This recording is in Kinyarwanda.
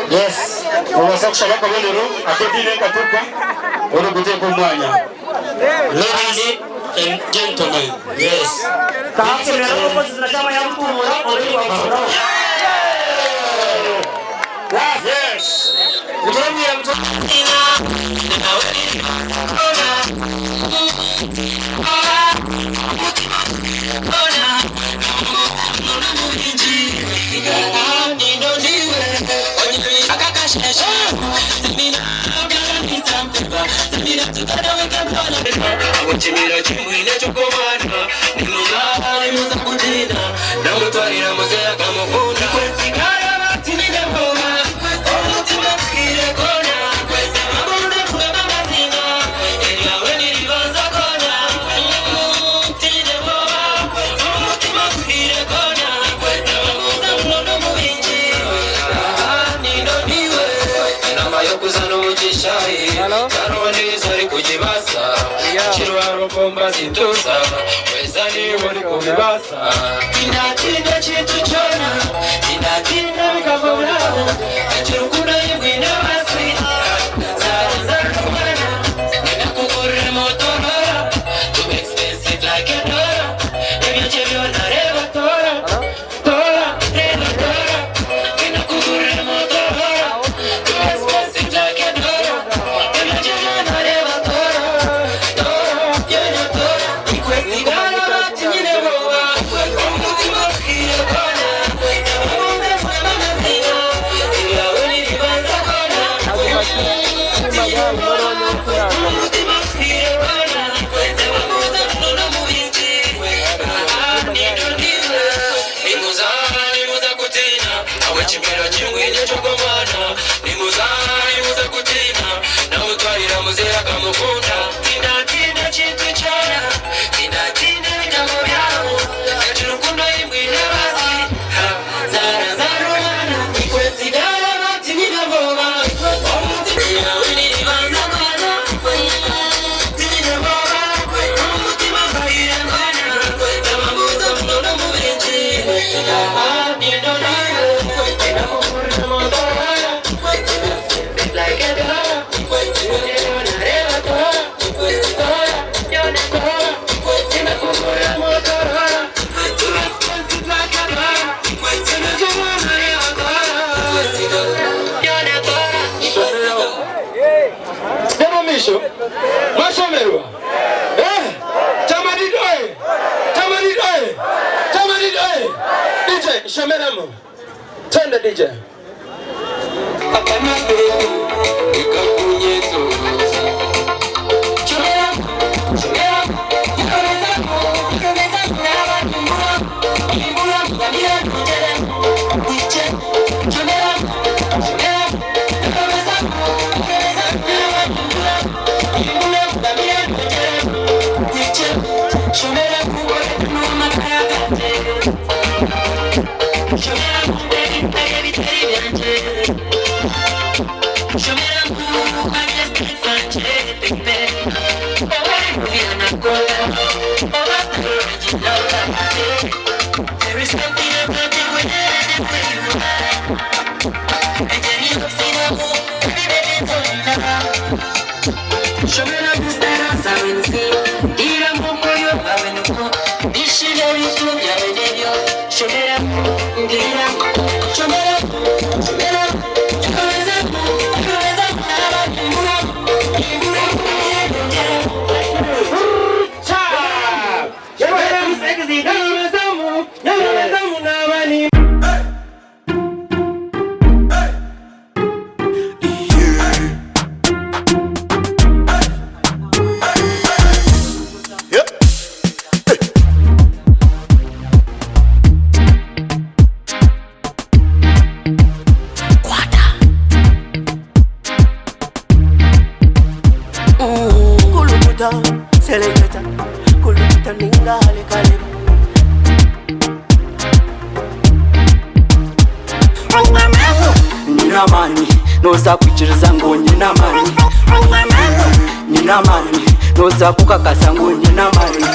Yes. Unasakisha bako wenero akodine katuka uri guteka umwanya. Ladies and gentlemen. Yes. Kahatimira ko zinashama ya mtumura uri wa mtumura. Yes. Uturami ya mtumura. Chimira chimwine chokomana nimuzana nimuza kutina namutwarira muzea kamukunda kwesigara batimide ngoma umutima kire kona kwese mabuza kugaba mazina eliawe nilibanza kona tine ngoma umutima kire kona kwese mabuza mnono mubinji nino niwe inama yo kuzana umugishayi karoni zari kujibasa Chirwaro bomba zintuza wezani wali kumibasa Inatinda chitu chona Inatinda mikavona Chirukuna yimwina wasi Zara kumana Nena kukure motorora Too expensive like a dollar Nena chevyo na reba tora Tora, reba tora Nena kukure motorora Too expensive like a dollar Nena chevyo na reba tora Chimira chimwine chokomana nimuzana nimuza kutina namutwarira muzera kamukunda tindatinda chitu chona tindatinda mitambo byabo yachirukundo imwine basi zara zarumana ikwesigara batimida ngoma omutima winiribanza mwana timida ngoma omutima mbaire mwana kwezamabuza mnono mubenji Mashomerwa. Tamaridoe. Tamaridoe. Tamaridoe. DJ, shomeramo. Tenda DJ. There is something about the way you are. And then you see the moon, baby, it's all now. Show me the stars, I will see. Dira mumbo yo, I will go. This is very true, I will leave you. Show me the dira, show me the, show me the. Selecta, kuluta ningale kale. Nina mani, noza kuchiriza ngo nina mani. Nina mani, noza kukakasa ngo nina mani.